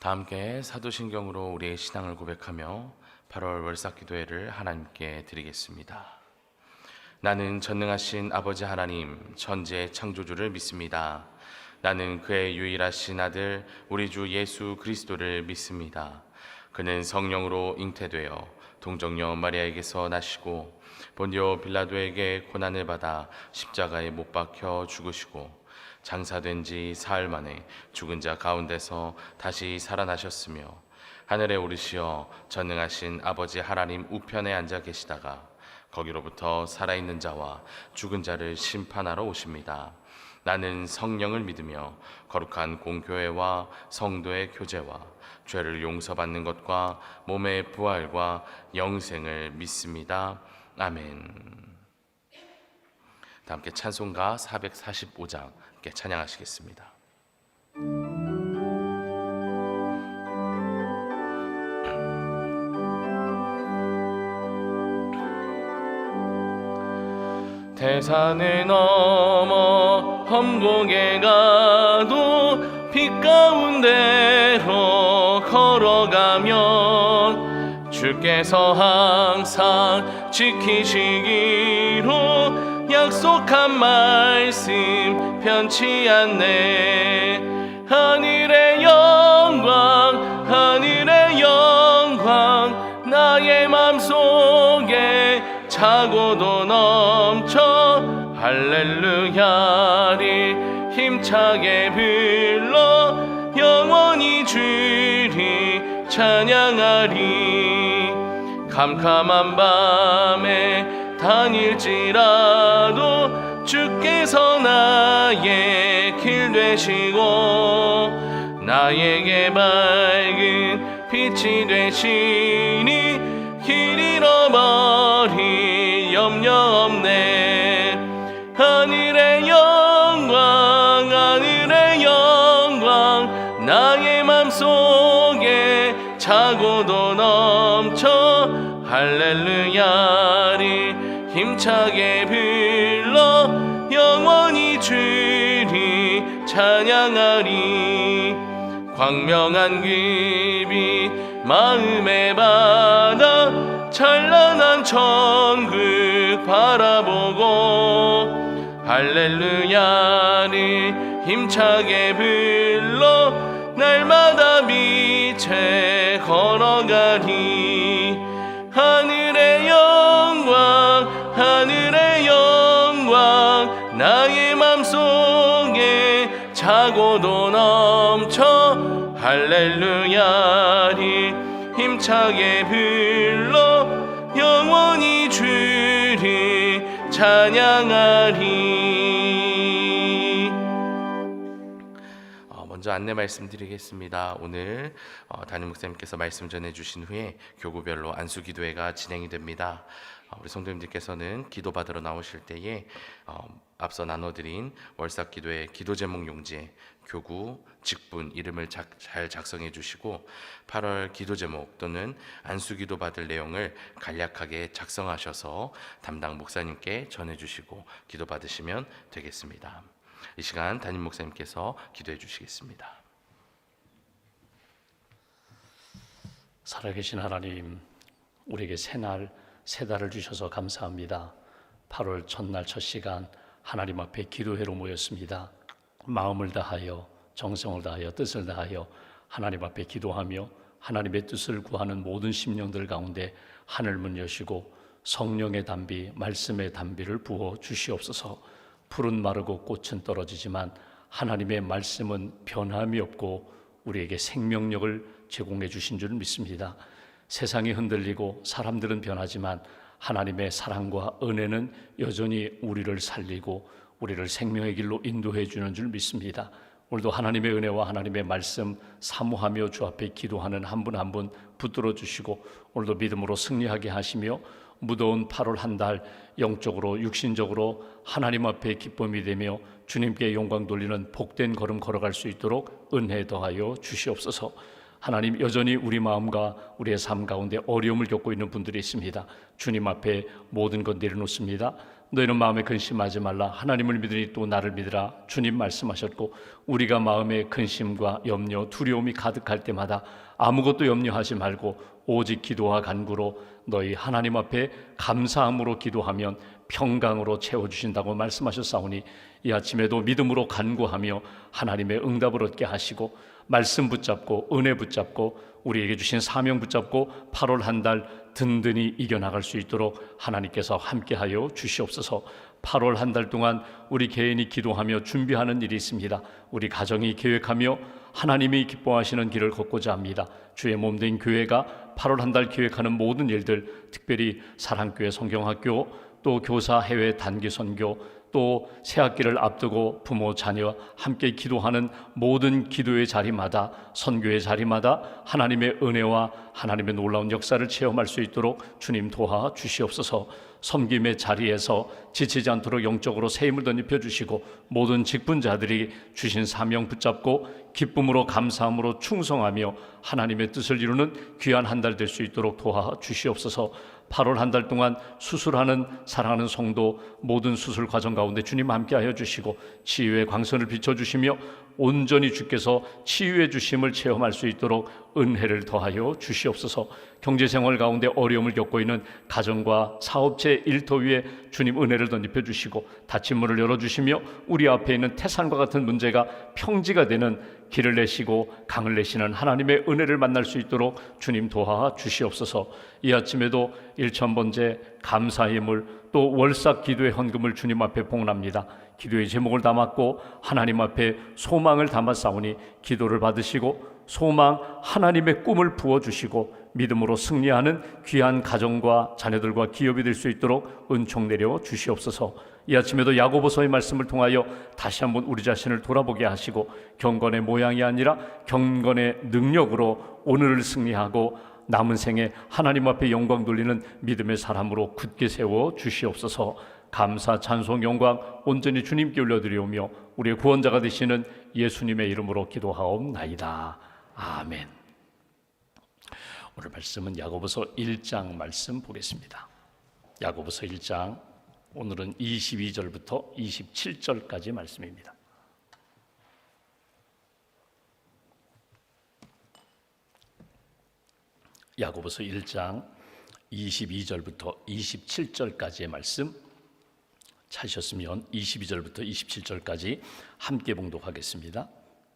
다 함께 사도신경으로 우리의 신앙을 고백하며 8월 월삭기도회를 하나님께 드리겠습니다. 나는 전능하신 아버지 하나님 천지의 창조주를 믿습니다. 나는 그의 유일하신 아들 우리 주 예수 그리스도를 믿습니다. 그는 성령으로 잉태되어 동정녀 마리아에게서 나시고 본디오 빌라도에게 고난을 받아 십자가에 못 박혀 죽으시고 장사된 지 사흘 만에 죽은 자 가운데서 다시 살아나셨으며 하늘에 오르시어 전능하신 아버지 하나님 우편에 앉아 계시다가 거기로부터 살아있는 자와 죽은 자를 심판하러 오십니다. 나는 성령을 믿으며 거룩한 공교회와 성도의 교제와 죄를 용서받는 것과 몸의 부활과 영생을 믿습니다. 아멘. 다 함께 찬송가 445장 함께 찬양하시겠습니다. 대산을 넘어 험곡에 가도 빛 가운데로 걸어가면 주께서 항상 지키시기로 약속한 말씀 변치 않네. 하늘의 영광 하늘의 영광 나의 맘속에 차고도 넘쳐 할렐루야를 힘차게 불러 영원히 주리 찬양하리. 캄캄한 밤에 다닐지라도 주께서 나의 길 되시고 나에게 밝은 빛이 되시니 길 잃어버릴 염려 없네. 하늘의 영광 하늘의 영광 나의 맘속에 차고도 넘쳐 할렐루야를 힘차게 불러 영원히 주리 찬양하리. 광명한 그빛 마음에 받아 찬란한 천국 바라보고 할렐루야를 힘차게 불러 날마다 빛에 걸어가리. 하늘의 영광 하늘의 영광 나의 맘속에 차고도 넘쳐 할렐루야를 힘차게 불러 영원히 주리 찬양하리. 먼저 안내 말씀드리겠습니다. 오늘 담임 목사님께서 말씀 전해주신 후에 교구별로 안수기도회가 진행이 됩니다. 우리 성도님들께서는 기도받으러 나오실 때에 앞서 나눠드린 월삭기도회 기도제목 용지에 교구, 직분, 이름을 잘 작성해 주시고 8월 기도제목 또는 안수기도 받을 내용을 간략하게 작성하셔서 담당 목사님께 전해주시고 기도받으시면 되겠습니다. 이 시간 담임 목사님께서 기도해 주시겠습니다. 살아계신 하나님, 우리에게 새날 새 달을 주셔서 감사합니다. 8월 첫날 첫 시간 하나님 앞에 기도회로 모였습니다. 마음을 다하여 정성을 다하여 뜻을 다하여 하나님 앞에 기도하며 하나님의 뜻을 구하는 모든 심령들 가운데 하늘문 여시고 성령의 담비, 말씀의 담비를 부어 주시옵소서. 풀은 마르고 꽃은 떨어지지만 하나님의 말씀은 변함이 없고 우리에게 생명력을 제공해 주신 줄 믿습니다. 세상이 흔들리고 사람들은 변하지만 하나님의 사랑과 은혜는 여전히 우리를 살리고 우리를 생명의 길로 인도해 주는 줄 믿습니다. 오늘도 하나님의 은혜와 하나님의 말씀 사모하며 주 앞에 기도하는 한 분 한 분 붙들어 주시고 오늘도 믿음으로 승리하게 하시며 무더운 8월 한 달 영적으로 육신적으로 하나님 앞에 기쁨이 되며 주님께 영광 돌리는 복된 걸음 걸어갈 수 있도록 은혜 더하여 주시옵소서. 하나님, 여전히 우리 마음과 우리의 삶 가운데 어려움을 겪고 있는 분들이 있습니다. 주님 앞에 모든 것 내려놓습니다. 너희는 마음에 근심하지 말라. 하나님을 믿으니 또 나를 믿으라. 주님 말씀하셨고, 우리가 마음에 근심과 염려, 두려움이 가득할 때마다 아무것도 염려하지 말고 오직 기도와 간구로 너희 하나님 앞에 감사함으로 기도하면 평강으로 채워주신다고 말씀하셨사오니, 이 아침에도 믿음으로 간구하며 하나님의 응답을 얻게 하시고, 말씀 붙잡고 은혜 붙잡고 우리에게 주신 사명 붙잡고 8월 한 달 든든히 이겨나갈 수 있도록 하나님께서 함께하여 주시옵소서. 8월 한 달 동안 우리 개인이 기도하며 준비하는 일이 있습니다. 우리 가정이 계획하며 하나님이 기뻐하시는 길을 걷고자 합니다. 주의 몸된 교회가 8월 한 달 계획하는 모든 일들, 특별히 사랑교회 성경학교, 또 교사 해외 단기 선교, 또 새학기를 앞두고 부모 자녀 함께 기도하는 모든 기도의 자리마다, 선교의 자리마다 하나님의 은혜와 하나님의 놀라운 역사를 체험할 수 있도록 주님 도와 주시옵소서. 섬김의 자리에서 지치지 않도록 영적으로 새 힘을 덧입혀 주시고, 모든 직분자들이 주신 사명 붙잡고 기쁨으로 감사함으로 충성하며 하나님의 뜻을 이루는 귀한 한 달 될 수 있도록 도와 주시옵소서. 8월 한 달 동안 수술하는 사랑하는 성도 모든 수술 과정 가운데 주님 함께하여 주시고, 치유의 광선을 비춰주시며 온전히 주께서 치유해 주심을 체험할 수 있도록 은혜를 더하여 주시옵소서. 경제생활 가운데 어려움을 겪고 있는 가정과 사업체 일터 위에 주님 은혜를 덧입혀 주시고, 닫힌 문을 열어주시며 우리 앞에 있는 태산과 같은 문제가 평지가 되는 길을 내시고 강을 내시는 하나님의 은혜를 만날 수 있도록 주님 도와 주시옵소서. 이 아침에도 1,000번째 감사의 물, 또 월삭 기도의 헌금을 주님 앞에 봉헌합니다. 기도의 제목을 담았고 하나님 앞에 소망을 담았사오니, 기도를 받으시고 소망 하나님의 꿈을 부어주시고 믿음으로 승리하는 귀한 가정과 자녀들과 기업이 될 수 있도록 은총 내려 주시옵소서. 이 아침에도 야고보서의 말씀을 통하여 다시 한번 우리 자신을 돌아보게 하시고, 경건의 모양이 아니라 경건의 능력으로 오늘을 승리하고 남은 생에 하나님 앞에 영광 돌리는 믿음의 사람으로 굳게 세워 주시옵소서. 감사, 찬송, 영광 온전히 주님께 올려드리오며 우리의 구원자가 되시는 예수님의 이름으로 기도하옵나이다. 아멘. 오늘 말씀은 야고보서 1장 말씀 보겠습니다. 야고보서 1장, 오늘은 22절부터 27절까지 말씀입니다. 야고보서 1장 22절부터 27절까지의 말씀 찾으셨으면 22절부터 27절까지 함께 봉독하겠습니다.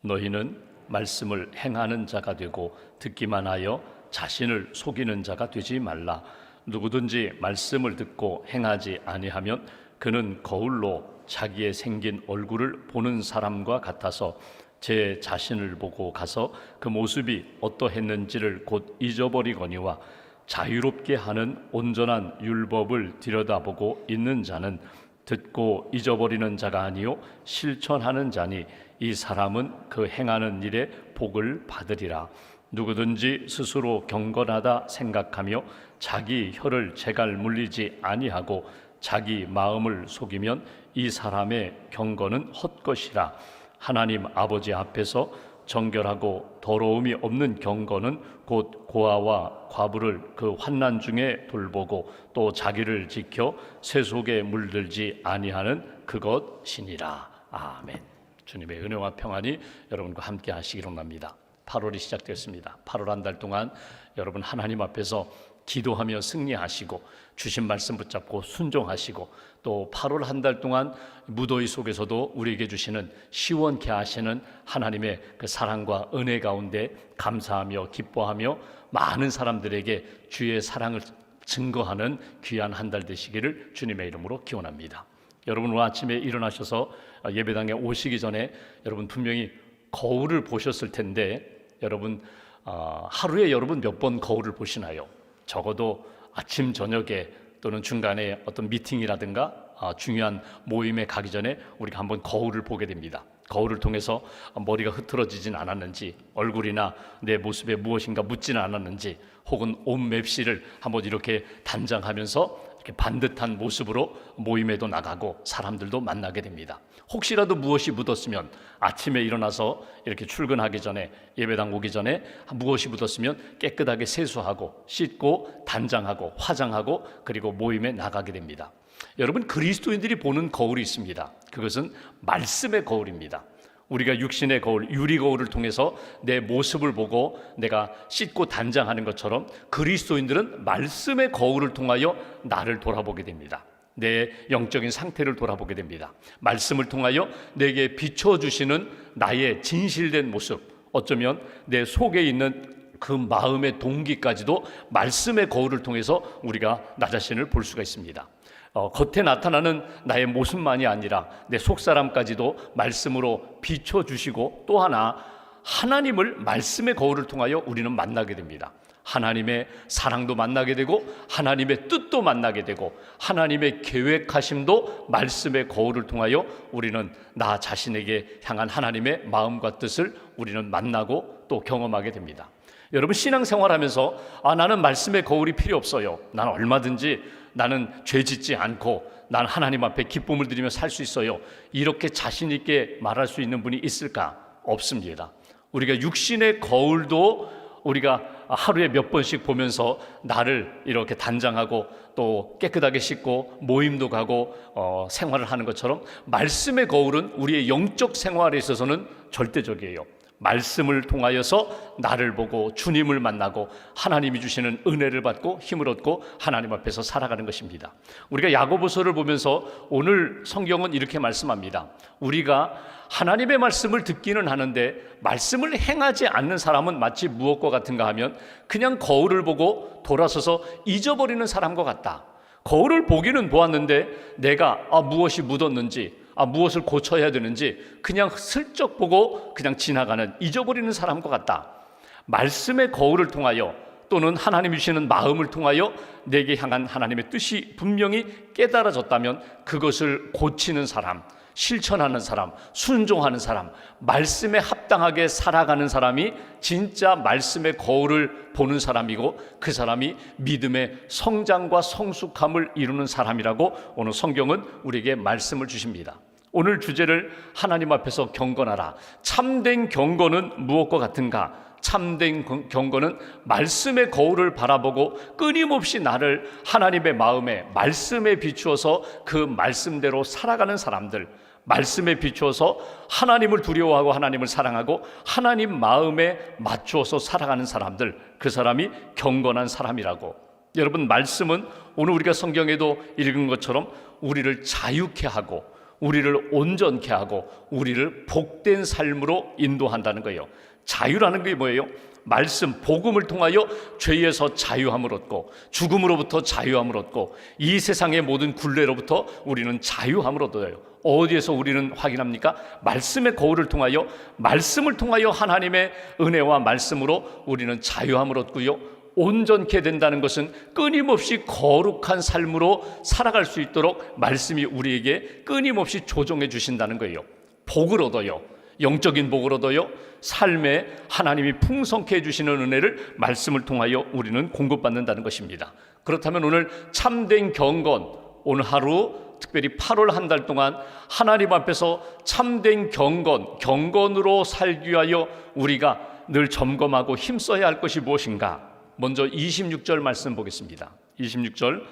너희는 말씀을 행하는 자가 되고 듣기만 하여 자신을 속이는 자가 되지 말라. 누구든지 말씀을 듣고 행하지 아니하면 그는 거울로 자기의 생긴 얼굴을 보는 사람과 같아서 제 자신을 보고 가서 그 모습이 어떠했는지를 곧 잊어버리거니와, 자유롭게 하는 온전한 율법을 들여다보고 있는 자는 듣고 잊어버리는 자가 아니요 실천하는 자니 이 사람은 그 행하는 일에 복을 받으리라. 누구든지 스스로 경건하다 생각하며 자기 혀를 제갈 물리지 아니하고 자기 마음을 속이면 이 사람의 경건은 헛것이라. 하나님 아버지 앞에서 정결하고 더러움이 없는 경건은 곧 고아와 과부를 그 환난 중에 돌보고 또 자기를 지켜 새 속에 물들지 아니하는 그것이니라. 아멘. 주님의 은혜와 평안이 여러분과 함께 하시기를 원합니다. 8월이 시작됐습니다. 8월 한 달 동안 여러분 하나님 앞에서 기도하며 승리하시고 주신 말씀 붙잡고 순종하시고, 또 8월 한 달 동안 무더위 속에서도 우리에게 주시는 시원케 하시는 하나님의 그 사랑과 은혜 가운데 감사하며 기뻐하며 많은 사람들에게 주의 사랑을 증거하는 귀한 한 달 되시기를 주님의 이름으로 기원합니다. 여러분 오늘 아침에 일어나셔서 예배당에 오시기 전에 여러분 분명히 거울을 보셨을 텐데, 여러분 하루에 여러분 몇 번 거울을 보시나요? 적어도 아침 저녁에 또는 중간에 어떤 미팅이라든가 중요한 모임에 가기 전에 우리가 한번 거울을 보게 됩니다. 거울을 통해서 머리가 흐트러지진 않았는지, 얼굴이나 내 모습에 무엇인가 묻지는 않았는지, 혹은 옷 맵시를 한번 이렇게 단장하면서 이렇게 반듯한 모습으로 모임에도 나가고 사람들도 만나게 됩니다. 혹시라도 무엇이 묻었으면 아침에 일어나서 이렇게 출근하기 전에, 예배당 오기 전에 무엇이 묻었으면 깨끗하게 세수하고 씻고 단장하고 화장하고 그리고 모임에 나가게 됩니다. 여러분, 그리스도인들이 보는 거울이 있습니다. 그것은 말씀의 거울입니다. 우리가 육신의 거울, 유리 거울을 통해서 내 모습을 보고 내가 씻고 단장하는 것처럼 그리스도인들은 말씀의 거울을 통하여 나를 돌아보게 됩니다. 내 영적인 상태를 돌아보게 됩니다. 말씀을 통하여 내게 비춰주시는 나의 진실된 모습, 어쩌면 내 속에 있는 그 마음의 동기까지도 말씀의 거울을 통해서 우리가 나 자신을 볼 수가 있습니다. 겉에 나타나는 나의 모습만이 아니라 내 속사람까지도 말씀으로 비춰주시고, 또 하나 하나님을 말씀의 거울을 통하여 우리는 만나게 됩니다. 하나님의 사랑도 만나게 되고 하나님의 뜻도 만나게 되고 하나님의 계획하심도 말씀의 거울을 통하여 우리는 나 자신에게 향한 하나님의 마음과 뜻을 우리는 만나고 또 경험하게 됩니다. 여러분, 신앙생활하면서 나는 말씀의 거울이 필요 없어요, 나는 얼마든지 나는 죄 짓지 않고 난 하나님 앞에 기쁨을 드리며 살 수 있어요, 이렇게 자신 있게 말할 수 있는 분이 있을까? 없습니다. 우리가 육신의 거울도 우리가 하루에 몇 번씩 보면서 나를 이렇게 단장하고 또 깨끗하게 씻고 모임도 가고 생활을 하는 것처럼 말씀의 거울은 우리의 영적 생활에 있어서는 절대적이에요. 말씀을 통하여서 나를 보고 주님을 만나고 하나님이 주시는 은혜를 받고 힘을 얻고 하나님 앞에서 살아가는 것입니다. 우리가 야고보서를 보면서 오늘 성경은 이렇게 말씀합니다. 우리가 하나님의 말씀을 듣기는 하는데 말씀을 행하지 않는 사람은 마치 무엇과 같은가 하면 그냥 거울을 보고 돌아서서 잊어버리는 사람과 같다. 거울을 보기는 보았는데 내가 무엇이 묻었는지 무엇을 고쳐야 되는지 그냥 슬쩍 보고 그냥 지나가는, 잊어버리는 사람과 같다. 말씀의 거울을 통하여 또는 하나님이 주시는 마음을 통하여 내게 향한 하나님의 뜻이 분명히 깨달아졌다면 그것을 고치는 사람, 실천하는 사람, 순종하는 사람, 말씀에 합당하게 살아가는 사람이 진짜 말씀의 거울을 보는 사람이고 그 사람이 믿음의 성장과 성숙함을 이루는 사람이라고 오늘 성경은 우리에게 말씀을 주십니다. 오늘 주제를 하나님 앞에서 경건하라. 참된 경건은 무엇과 같은가? 참된 경건은 말씀의 거울을 바라보고 끊임없이 나를 하나님의 마음에, 말씀에 비추어서 그 말씀대로 살아가는 사람들, 말씀에 비추어서 하나님을 두려워하고 하나님을 사랑하고 하나님 마음에 맞추어서 살아가는 사람들, 그 사람이 경건한 사람이라고. 여러분, 말씀은 오늘 우리가 성경에도 읽은 것처럼 우리를 자유케 하고 우리를 온전케 하고 우리를 복된 삶으로 인도한다는 거예요. 자유라는 게 뭐예요? 말씀, 복음을 통하여 죄에서 자유함을 얻고 죽음으로부터 자유함을 얻고 이 세상의 모든 굴레로부터 우리는 자유함을 얻어요. 어디에서 우리는 확인합니까? 말씀의 거울을 통하여, 말씀을 통하여 하나님의 은혜와 말씀으로 우리는 자유함을 얻고요, 온전케 된다는 것은 끊임없이 거룩한 삶으로 살아갈 수 있도록 말씀이 우리에게 끊임없이 조정해 주신다는 거예요. 복을 얻어요. 영적인 복을 얻어요. 삶에 하나님이 풍성케 해주시는 은혜를 말씀을 통하여 우리는 공급받는다는 것입니다. 그렇다면 오늘 참된 경건, 오늘 하루 특별히 8월 한 달 동안 하나님 앞에서 참된 경건으로 살기 위하여 우리가 늘 점검하고 힘써야 할 것이 무엇인가? 먼저 26절 말씀 보겠습니다. 26절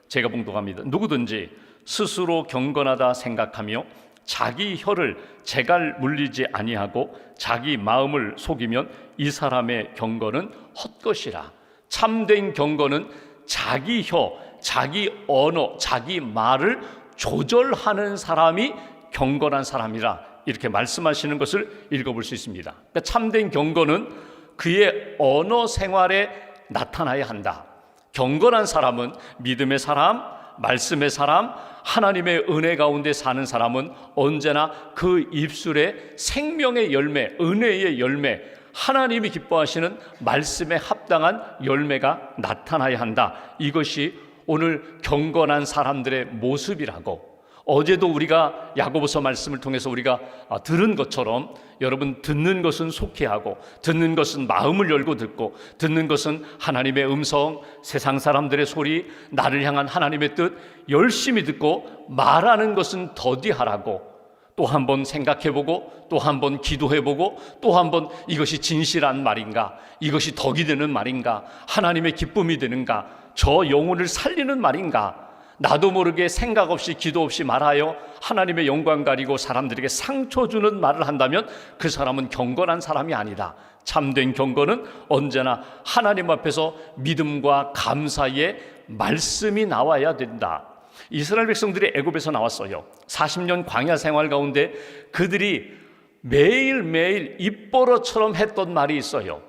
제가 봉독합니다. 누구든지 스스로 경건하다 생각하며 자기 혀를 재갈 물리지 아니하고 자기 마음을 속이면 이 사람의 경건은 헛것이라. 참된 경건은 자기 혀, 자기 언어, 자기 말을 조절하는 사람이 경건한 사람이라, 이렇게 말씀하시는 것을 읽어볼 수 있습니다. 그러니까 참된 경건은 그의 언어 생활에 나타나야 한다. 경건한 사람은 믿음의 사람, 말씀의 사람, 하나님의 은혜 가운데 사는 사람은 언제나 그 입술에 생명의 열매, 은혜의 열매, 하나님이 기뻐하시는 말씀에 합당한 열매가 나타나야 한다. 이것이 오늘 경건한 사람들의 모습이라고. 어제도 우리가 야고보서 말씀을 통해서 우리가 들은 것처럼, 여러분, 듣는 것은 속히하고 듣는 것은 마음을 열고 듣고 듣는 것은 하나님의 음성, 세상 사람들의 소리, 나를 향한 하나님의 뜻 열심히 듣고 말하는 것은 더디하라고. 또 한 번 생각해보고 또 한 번 기도해보고 또 한 번 이것이 진실한 말인가, 이것이 덕이 되는 말인가, 하나님의 기쁨이 되는가, 저 영혼을 살리는 말인가, 나도 모르게 생각 없이 기도 없이 말하여 하나님의 영광 가리고 사람들에게 상처 주는 말을 한다면 그 사람은 경건한 사람이 아니다. 참된 경건은 언제나 하나님 앞에서 믿음과 감사의 말씀이 나와야 된다. 이스라엘 백성들이 애굽에서 나왔어요. 40년 광야 생활 가운데 그들이 매일매일 입버릇처럼 했던 말이 있어요.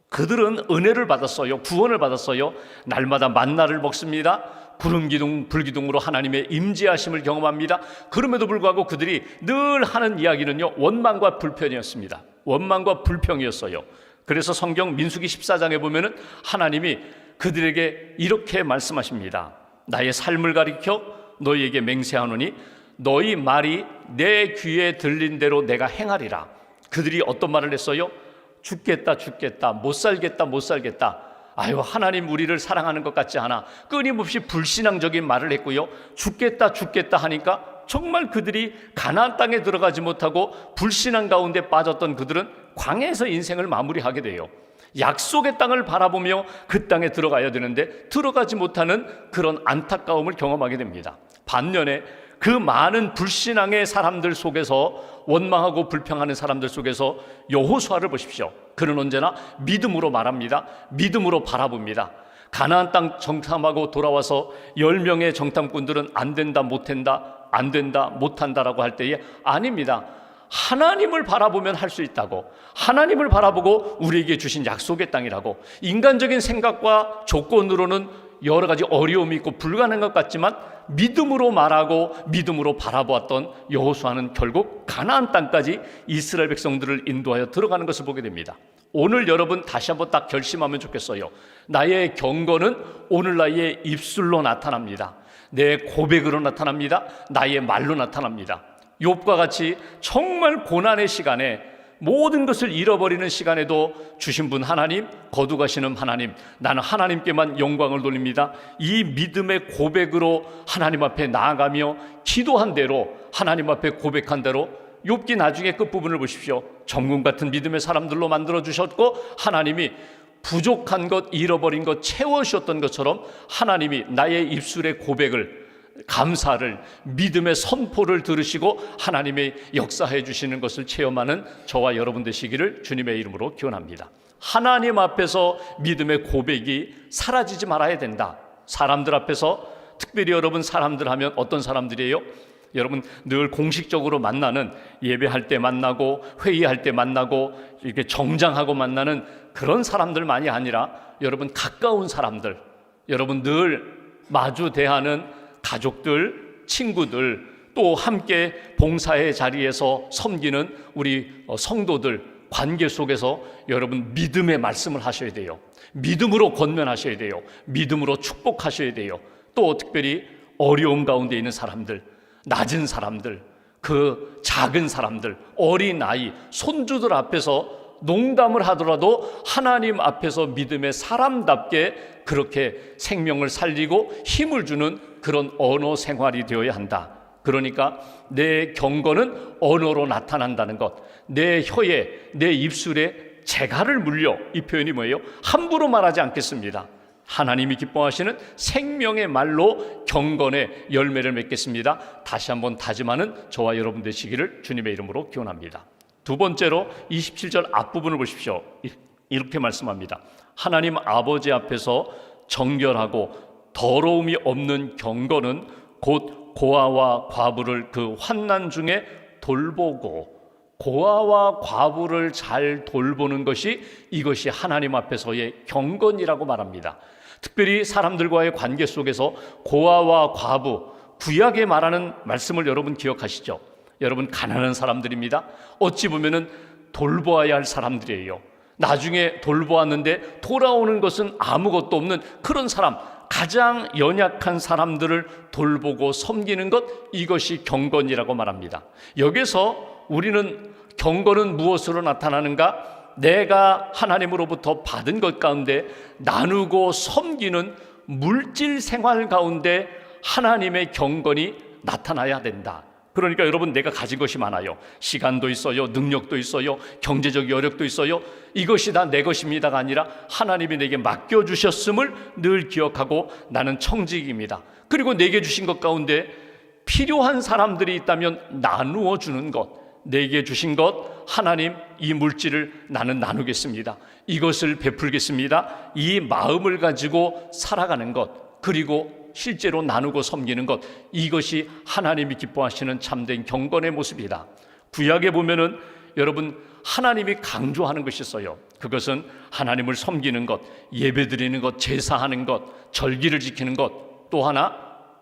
그들은 은혜를 받았어요. 구원을 받았어요. 날마다 만나를 먹습니다. 구름기둥 불기둥으로 하나님의 임재하심을 경험합니다. 그럼에도 불구하고 그들이 늘 하는 이야기는요, 원망과 불평이었습니다. 원망과 불평이었어요. 그래서 성경 민수기 14장에 보면은 하나님이 그들에게 이렇게 말씀하십니다. 나의 삶을 가리켜 너희에게 맹세하노니 너희 말이 내 귀에 들린 대로 내가 행하리라. 그들이 어떤 말을 했어요? 죽겠다 죽겠다, 못 살겠다 못 살겠다. 아유, 하나님 우리를 사랑하는 것 같지 않아. 끊임없이 불신앙적인 말을 했고요, 죽겠다 죽겠다 하니까 정말 그들이 가나안 땅에 들어가지 못하고 불신앙 가운데 빠졌던 그들은 광야에서 인생을 마무리하게 돼요. 약속의 땅을 바라보며 그 땅에 들어가야 되는데 들어가지 못하는 그런 안타까움을 경험하게 됩니다. 반면에 그 많은 불신앙의 사람들 속에서, 원망하고 불평하는 사람들 속에서 여호수아를 보십시오. 그는 언제나 믿음으로 말합니다. 믿음으로 바라봅니다. 가나안 땅 정탐하고 돌아와서 10명의 정탐꾼들은 안 된다 못한다, 안 된다 못한다라고 할 때에 아닙니다. 하나님을 바라보면 할 수 있다고, 하나님을 바라보고 우리에게 주신 약속의 땅이라고. 인간적인 생각과 조건으로는 여러 가지 어려움이 있고 불가능한 것 같지만 믿음으로 말하고 믿음으로 바라보았던 여호수아는 결국 가나안 땅까지 이스라엘 백성들을 인도하여 들어가는 것을 보게 됩니다. 오늘 여러분 다시 한번 딱 결심하면 좋겠어요. 나의 경건은 오늘 나의 입술로 나타납니다. 내 고백으로 나타납니다. 나의 말로 나타납니다. 욥과 같이 정말 고난의 시간에, 모든 것을 잃어버리는 시간에도 주신 분 하나님, 거두가시는 하나님, 나는 하나님께만 영광을 돌립니다. 이 믿음의 고백으로 하나님 앞에 나아가며 기도한 대로, 하나님 앞에 고백한 대로 욥기 나중에 끝부분을 보십시오. 정금 같은 믿음의 사람들로 만들어주셨고 하나님이 부족한 것, 잃어버린 것 채워주셨던 것처럼 하나님이 나의 입술의 고백을, 감사를, 믿음의 선포를 들으시고 하나님의 역사해 주시는 것을 체험하는 저와 여러분 되시기를 주님의 이름으로 기원합니다. 하나님 앞에서 믿음의 고백이 사라지지 말아야 된다. 사람들 앞에서, 특별히 여러분 사람들 하면 어떤 사람들이에요? 여러분 늘 공식적으로 만나는, 예배할 때 만나고 회의할 때 만나고 이렇게 정장하고 만나는 그런 사람들만이 아니라 여러분 가까운 사람들, 여러분 늘 마주 대하는 가족들, 친구들, 또 함께 봉사의 자리에서 섬기는 우리 성도들 관계 속에서 여러분 믿음의 말씀을 하셔야 돼요. 믿음으로 권면하셔야 돼요. 믿음으로 축복하셔야 돼요. 또 특별히 어려움 가운데 있는 사람들, 낮은 사람들, 그 작은 사람들, 어린 아이, 손주들 앞에서 농담을 하더라도 하나님 앞에서 믿음의 사람답게 그렇게 생명을 살리고 힘을 주는 그런 언어 생활이 되어야 한다. 그러니까 내 경건은 언어로 나타난다는 것, 내 혀에, 내 입술에 재갈을 물려, 이 표현이 뭐예요? 함부로 말하지 않겠습니다. 하나님이 기뻐하시는 생명의 말로 경건의 열매를 맺겠습니다. 다시 한번 다짐하는 저와 여러분 되시기를 주님의 이름으로 기원합니다. 두 번째로 27절 앞부분을 보십시오. 이렇게 말씀합니다. 하나님 아버지 앞에서 정결하고 더러움이 없는 경건은 곧 고아와 과부를 그 환난 중에 돌보고, 고아와 과부를 잘 돌보는 것이, 이것이 하나님 앞에서의 경건이라고 말합니다. 특별히 사람들과의 관계 속에서 고아와 과부, 구약에 말하는 말씀을 여러분 기억하시죠? 여러분 가난한 사람들입니다. 어찌 보면은 돌보아야 할 사람들이에요. 나중에 돌보았는데 돌아오는 것은 아무것도 없는 그런 사람, 가장 연약한 사람들을 돌보고 섬기는 것, 이것이 경건이라고 말합니다. 여기서 우리는 경건은 무엇으로 나타나는가? 내가 하나님으로부터 받은 것 가운데 나누고 섬기는 물질 생활 가운데 하나님의 경건이 나타나야 된다. 그러니까 여러분, 내가 가진 것이 많아요. 시간도 있어요, 능력도 있어요, 경제적 여력도 있어요. 이것이 다 내 것입니다가 아니라 하나님이 내게 맡겨주셨음을 늘 기억하고 나는 청직입니다. 그리고 내게 주신 것 가운데 필요한 사람들이 있다면 나누어 주는 것, 내게 주신 것, 하나님 이 물질을 나는 나누겠습니다. 이것을 베풀겠습니다. 이 마음을 가지고 살아가는 것, 그리고 실제로 나누고 섬기는 것, 이것이 하나님이 기뻐하시는 참된 경건의 모습이다. 구약에 보면은 여러분, 하나님이 강조하는 것이 있어요. 그것은 하나님을 섬기는 것, 예배드리는 것, 제사하는 것, 절기를 지키는 것, 또 하나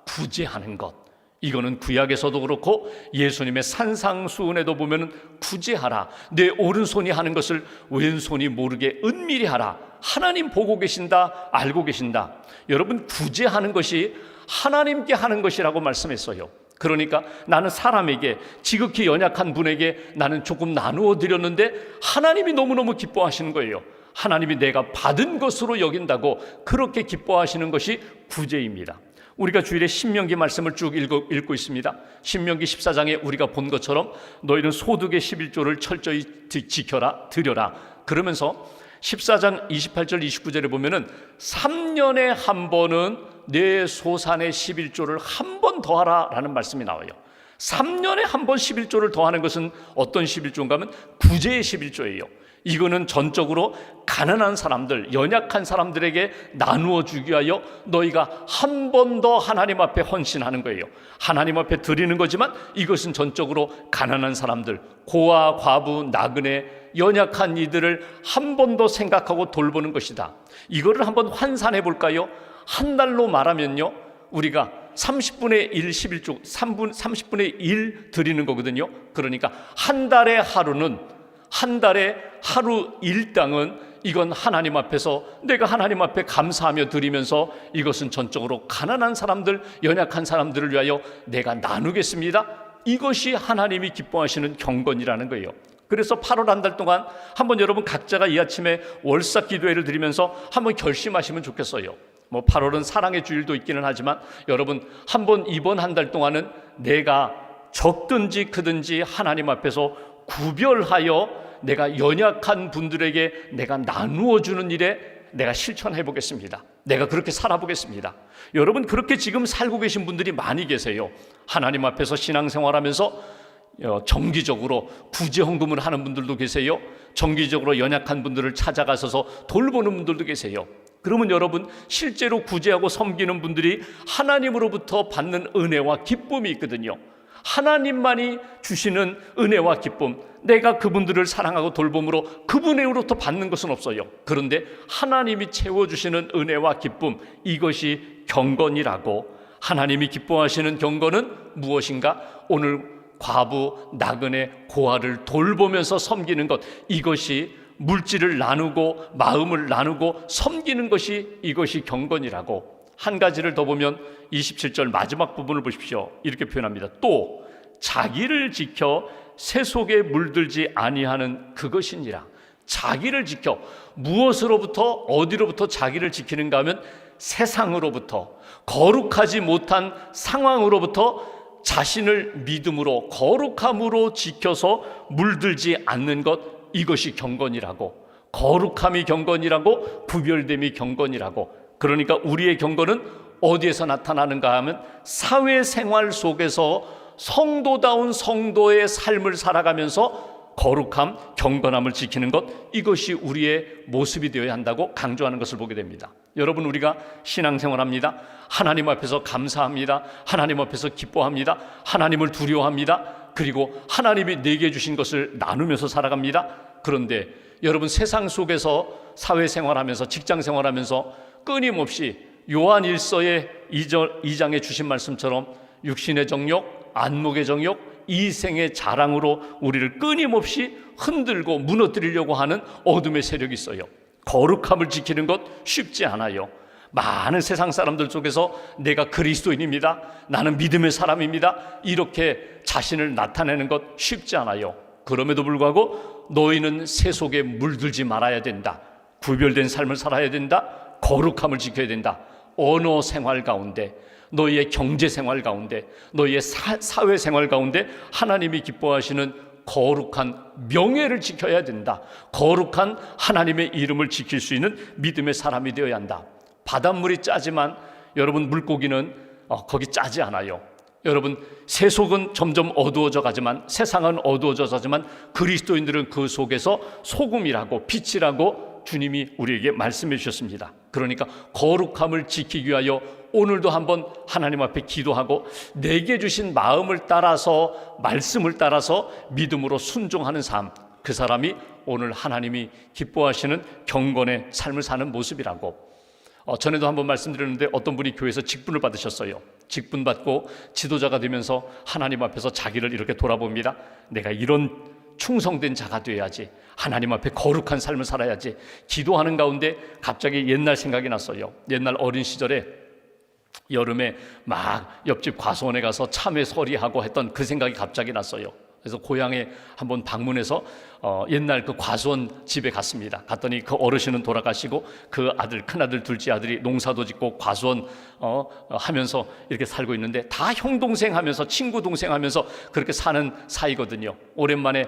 구제하는 것. 이거는 구약에서도 그렇고 예수님의 산상수훈에도 보면은 구제하라, 내 오른손이 하는 것을 왼손이 모르게 은밀히 하라. 하나님 보고 계신다, 알고 계신다. 여러분, 구제하는 것이 하나님께 하는 것이라고 말씀했어요. 그러니까 나는 사람에게, 지극히 연약한 분에게 나는 조금 나누어 드렸는데 하나님이 너무너무 기뻐하시는 거예요. 하나님이 내가 받은 것으로 여긴다고 그렇게 기뻐하시는 것이 구제입니다. 우리가 주일에 신명기 말씀을 쭉 읽고 있습니다. 신명기 14장에 우리가 본 것처럼 너희는 소득의 11조를 철저히 지켜라, 드려라. 그러면서 14장 28절 29절에 보면은 3년에 한 번은 내 소산의 11조를 한 번 더하라 라는 말씀이 나와요. 3년에 한 번 11조를 더하는 것은 어떤 11조인가 하면 구제의 11조예요. 이거는 전적으로 가난한 사람들, 연약한 사람들에게 나누어 주기 위하여 너희가 한 번 더 하나님 앞에 헌신하는 거예요. 하나님 앞에 드리는 거지만 이것은 전적으로 가난한 사람들, 고아, 과부, 나그네, 연약한 이들을 한 번 더 생각하고 돌보는 것이다. 이거를 한번 환산해 볼까요? 한 달로 말하면요, 우리가 30분의 1, 11조, 30분의 1 드리는 거거든요. 그러니까 한 달의 하루는, 한 달에 하루 일당은 이건 하나님 앞에서 내가 하나님 앞에 감사하며 드리면서 이것은 전적으로 가난한 사람들, 연약한 사람들을 위하여 내가 나누겠습니다. 이것이 하나님이 기뻐하시는 경건이라는 거예요. 그래서 8월 한 달 동안 한번 여러분 각자가 이 아침에 월사 기도회를 드리면서 한번 결심하시면 좋겠어요. 8월은 사랑의 주일도 있기는 하지만 여러분, 한번 이번 한 달 동안은 내가 적든지 크든지 하나님 앞에서 구별하여 내가 연약한 분들에게 내가 나누어 주는 일에 내가 실천해 보겠습니다. 내가 그렇게 살아보겠습니다. 여러분, 그렇게 지금 살고 계신 분들이 많이 계세요. 하나님 앞에서 신앙생활하면서 정기적으로 구제 헌금을 하는 분들도 계세요. 정기적으로 연약한 분들을 찾아가서 돌보는 분들도 계세요. 그러면 여러분, 실제로 구제하고 섬기는 분들이 하나님으로부터 받는 은혜와 기쁨이 있거든요. 하나님만이 주시는 은혜와 기쁨, 내가 그분들을 사랑하고 돌봄으로 그분으로부터 받는 것은 없어요. 그런데 하나님이 채워주시는 은혜와 기쁨, 이것이 경건이라고. 하나님이 기뻐하시는 경건은 무엇인가? 오늘 과부, 나그네, 고아를 돌보면서 섬기는 것, 이것이 물질을 나누고 마음을 나누고 섬기는 것이, 이것이 경건이라고. 한 가지를 더 보면 27절 마지막 부분을 보십시오. 이렇게 표현합니다. 또 자기를 지켜 새 속에 물들지 아니하는 그것이니라. 자기를 지켜, 무엇으로부터, 어디로부터 자기를 지키는가 하면 세상으로부터, 거룩하지 못한 상황으로부터 자신을 믿음으로, 거룩함으로 지켜서 물들지 않는 것, 이것이 경건이라고. 거룩함이 경건이라고, 구별됨이 경건이라고. 그러니까 우리의 경건은 어디에서 나타나는가 하면 사회생활 속에서 성도다운 성도의 삶을 살아가면서 거룩함, 경건함을 지키는 것, 이것이 우리의 모습이 되어야 한다고 강조하는 것을 보게 됩니다. 여러분, 우리가 신앙생활합니다. 하나님 앞에서 감사합니다. 하나님 앞에서 기뻐합니다. 하나님을 두려워합니다. 그리고 하나님이 내게 주신 것을 나누면서 살아갑니다. 그런데 여러분, 세상 속에서 사회생활하면서, 직장생활하면서 끊임없이 요한 1서의 2장에 주신 말씀처럼 육신의 정욕, 안목의 정욕, 이생의 자랑으로 우리를 끊임없이 흔들고 무너뜨리려고 하는 어둠의 세력이 있어요. 거룩함을 지키는 것 쉽지 않아요. 많은 세상 사람들 속에서 내가 그리스도인입니다, 나는 믿음의 사람입니다, 이렇게 자신을 나타내는 것 쉽지 않아요. 그럼에도 불구하고 너희는 새 속에 물들지 말아야 된다. 구별된 삶을 살아야 된다. 거룩함을 지켜야 된다. 언어 생활 가운데, 너희의 경제 생활 가운데, 너희의 사회 생활 가운데 하나님이 기뻐하시는 거룩한 명예를 지켜야 된다. 거룩한 하나님의 이름을 지킬 수 있는 믿음의 사람이 되어야 한다. 바닷물이 짜지만 여러분, 물고기는 거기 짜지 않아요. 여러분, 세속은 점점 어두워져 가지만, 세상은 어두워져 가지만 그리스도인들은 그 속에서 소금이라고 빛이라고 주님이 우리에게 말씀해 주셨습니다. 그러니까 거룩함을 지키기 위하여 오늘도 한번 하나님 앞에 기도하고 내게 주신 마음을 따라서, 말씀을 따라서 믿음으로 순종하는 삶, 그 사람이 오늘 하나님이 기뻐하시는 경건의 삶을 사는 모습이라고. 전에도 한번 말씀드렸는데 어떤 분이 교회에서 직분을 받으셨어요. 직분 받고 지도자가 되면서 하나님 앞에서 자기를 이렇게 돌아봅니다. 내가 이런 충성된 자가 되어야지, 하나님 앞에 거룩한 삶을 살아야지. 기도하는 가운데 갑자기 옛날 생각이 났어요. 옛날 어린 시절에 여름에 막 옆집 과수원에 가서 참외 서리하고 했던 그 생각이 갑자기 났어요. 그래서 고향에 한번 방문해서 옛날 그 과수원 집에 갔습니다. 갔더니 그 어르신은 돌아가시고 그 아들, 큰아들, 둘째 아들이 농사도 짓고 과수원 하면서 이렇게 살고 있는데, 다 형 동생 하면서, 친구 동생 하면서 그렇게 사는 사이거든요. 오랜만에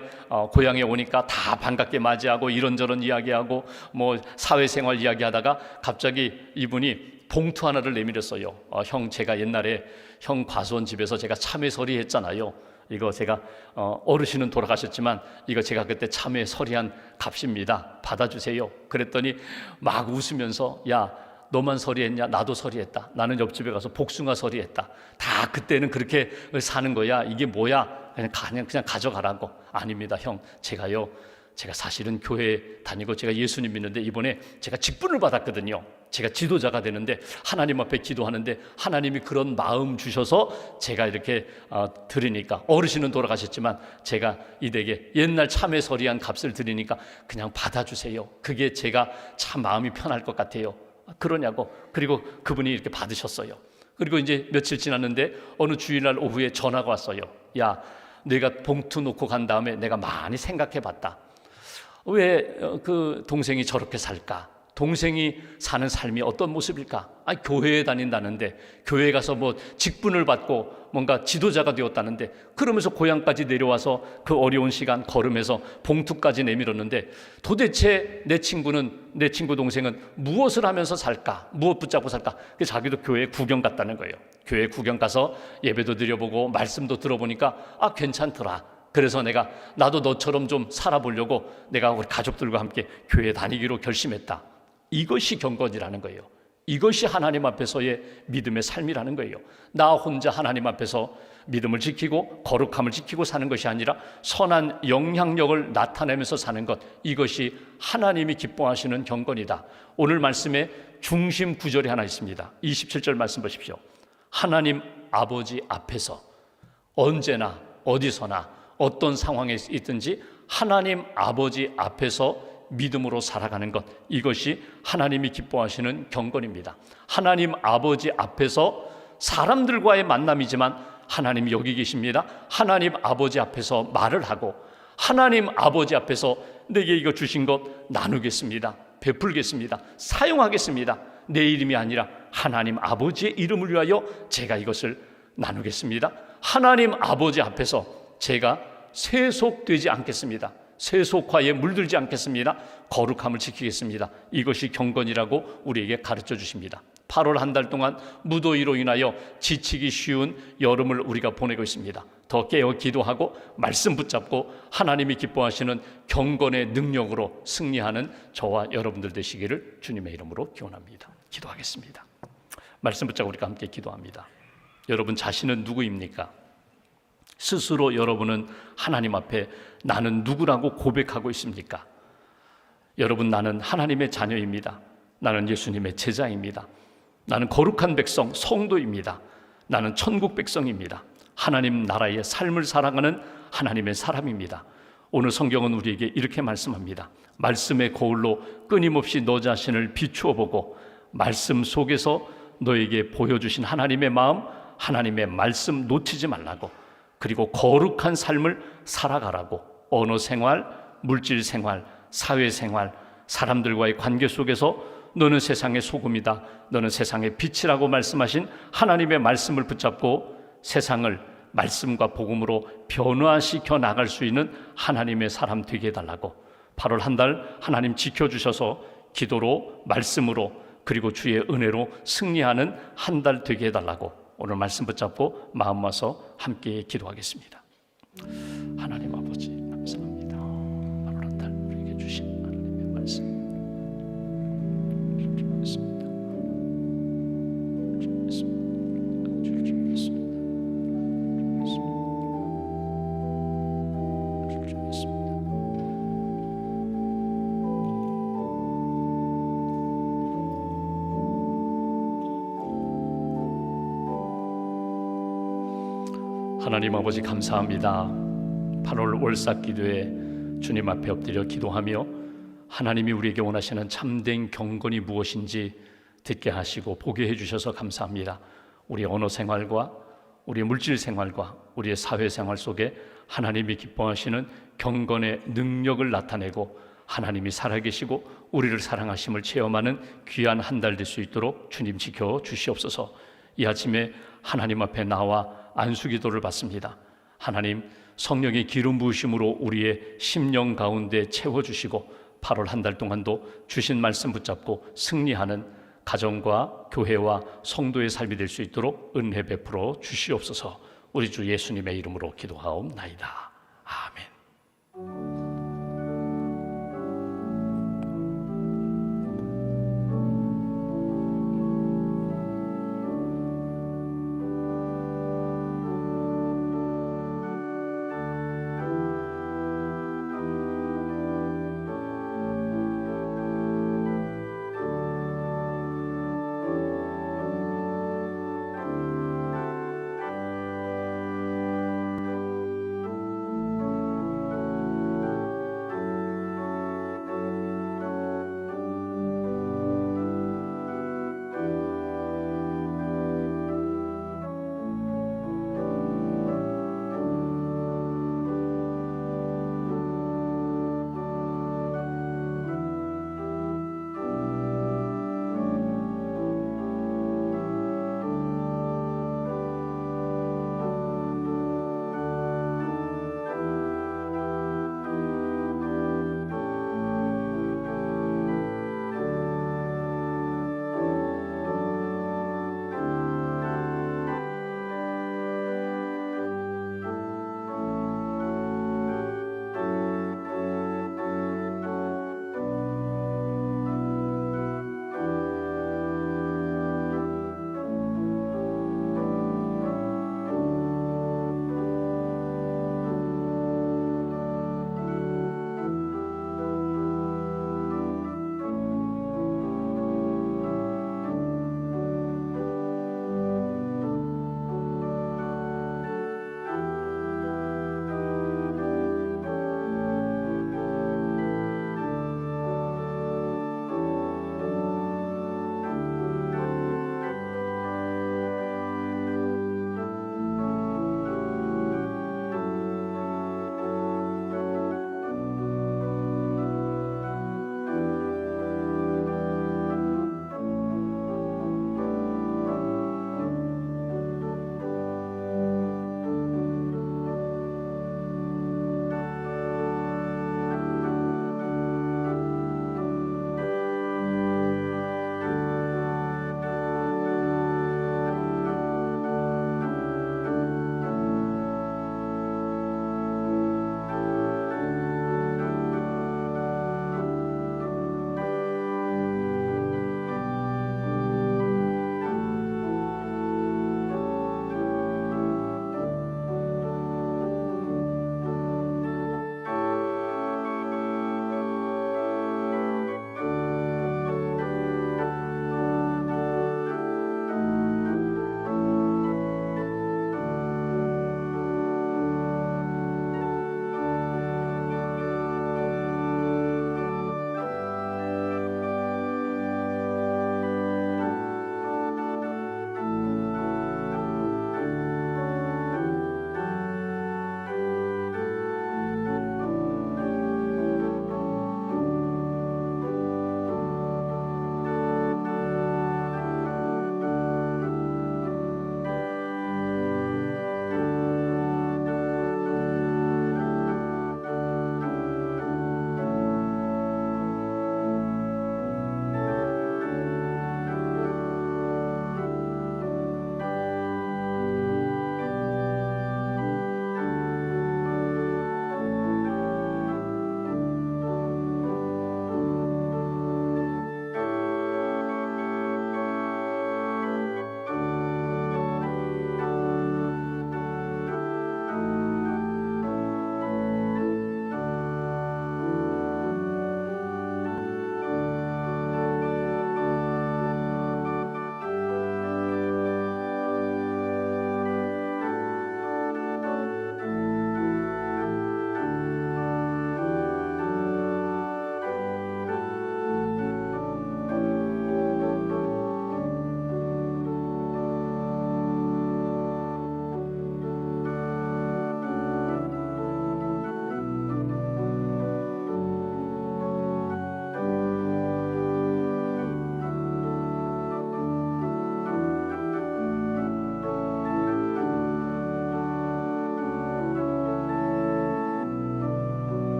고향에 오니까 다 반갑게 맞이하고 이런저런 이야기하고 뭐 사회생활 이야기하다가 갑자기 이분이 봉투 하나를 내밀었어요. 형, 제가 옛날에 형 과수원 집에서 제가 참외 서리 했잖아요. 이거 제가 어르신은 돌아가셨지만 이거 제가 그때 참외 서리한 값입니다. 받아주세요. 그랬더니 막 웃으면서, 야, 너만 서리했냐? 나도 서리했다. 나는 옆집에 가서 복숭아 서리했다. 다 그때는 그렇게 사는 거야. 이게 뭐야? 그냥 가져가라고. 아닙니다, 형. 제가 사실은 교회 다니고 제가 예수님 믿는데 이번에 제가 직분을 받았거든요. 제가 지도자가 되는데 하나님 앞에 기도하는데 하나님이 그런 마음 주셔서 제가 이렇게 드리니까, 어르신은 돌아가셨지만 제가 이댁에 옛날 참외 서리한 값을 드리니까 그냥 받아주세요. 그게 제가 참 마음이 편할 것 같아요. 그러냐고. 그리고 그분이 이렇게 받으셨어요. 그리고 이제 며칠 지났는데 어느 주일날 오후에 전화가 왔어요. 야, 내가 봉투 놓고 간 다음에 내가 많이 생각해 봤다. 왜 그 동생이 저렇게 살까? 동생이 사는 삶이 어떤 모습일까? 교회에 다닌다는데, 교회에 가서 뭐 직분을 받고 뭔가 지도자가 되었다는데, 그러면서 고향까지 내려와서 그 어려운 시간 걸으면서 봉투까지 내밀었는데, 도대체 내 친구 동생은 무엇을 하면서 살까? 무엇 붙잡고 살까? 그래서 자기도 교회 구경 갔다는 거예요. 교회 구경 가서 예배도 드려보고 말씀도 들어보니까 괜찮더라. 그래서 나도 너처럼 좀 살아보려고 내가 우리 가족들과 함께 교회 다니기로 결심했다. 이것이 경건이라는 거예요. 이것이 하나님 앞에서의 믿음의 삶이라는 거예요. 나 혼자 하나님 앞에서 믿음을 지키고 거룩함을 지키고 사는 것이 아니라 선한 영향력을 나타내면서 사는 것, 이것이 하나님이 기뻐하시는 경건이다. 오늘 말씀에 중심 구절이 하나 있습니다. 27절 말씀 보십시오. 하나님 아버지 앞에서 언제나 어디서나 어떤 상황에 있든지 하나님 아버지 앞에서 믿음으로 살아가는 것, 이것이 하나님이 기뻐하시는 경건입니다. 하나님 아버지 앞에서 사람들과의 만남이지만 하나님이 여기 계십니다. 하나님 아버지 앞에서 말을 하고 하나님 아버지 앞에서 내게 이거 주신 것 나누겠습니다. 베풀겠습니다. 사용하겠습니다. 내 이름이 아니라 하나님 아버지의 이름을 위하여 제가 이것을 나누겠습니다. 하나님 아버지 앞에서 제가 세속되지 않겠습니다. 세속화에 물들지 않겠습니다. 거룩함을 지키겠습니다. 이것이 경건이라고 우리에게 가르쳐 주십니다. 8월 한 달 동안 무더위로 인하여 지치기 쉬운 여름을 우리가 보내고 있습니다. 더 깨어 기도하고 말씀 붙잡고 하나님이 기뻐하시는 경건의 능력으로 승리하는 저와 여러분들 되시기를 주님의 이름으로 기원합니다. 기도하겠습니다. 말씀 붙잡고 우리가 함께 기도합니다. 여러분 자신은 누구입니까? 스스로 여러분은 하나님 앞에 나는 누구라고 고백하고 있습니까? 여러분, 나는 하나님의 자녀입니다. 나는 예수님의 제자입니다. 나는 거룩한 백성, 성도입니다. 나는 천국 백성입니다. 하나님 나라의 삶을 살아가는 하나님의 사람입니다. 오늘 성경은 우리에게 이렇게 말씀합니다. 말씀의 거울로 끊임없이 너 자신을 비추어 보고 말씀 속에서 너에게 보여주신 하나님의 마음, 하나님의 말씀 놓치지 말라고, 그리고 거룩한 삶을 살아가라고. 언어 생활, 물질 생활, 사회 생활, 사람들과의 관계 속에서 너는 세상의 소금이다, 너는 세상의 빛이라고 말씀하신 하나님의 말씀을 붙잡고 세상을 말씀과 복음으로 변화시켜 나갈 수 있는 하나님의 사람 되게 해달라고, 8월 한 달 하나님 지켜주셔서 기도로, 말씀으로, 그리고 주의 은혜로 승리하는 한 달 되게 해달라고 오늘 말씀 붙잡고 마음 모아서 함께 기도하겠습니다. 하나님 아버지 감사합니다. 8월 한 달 우리에게 주신 하나님의 말씀 주였습니다. 하나님 아버지 감사합니다. 8월 월삭 기도에 주님 앞에 엎드려 기도하며 하나님이 우리에게 원하시는 참된 경건이 무엇인지 듣게 하시고 보게 해주셔서 감사합니다. 우리 언어 생활과 우리 물질 생활과 우리의 사회 생활 속에 하나님이 기뻐하시는 경건의 능력을 나타내고 하나님이 살아계시고 우리를 사랑하심을 체험하는 귀한 한 달 될 수 있도록 주님 지켜 주시옵소서. 이 아침에 하나님 앞에 나와 안수기도를 받습니다. 하나님, 성령의 기름 부으심으로 우리의 심령 가운데 채워주시고 8월 한 달 동안도 주신 말씀 붙잡고 승리하는 가정과 교회와 성도의 삶이 될 수 있도록 은혜 베풀어 주시옵소서. 우리 주 예수님의 이름으로 기도하옵나이다. 아멘.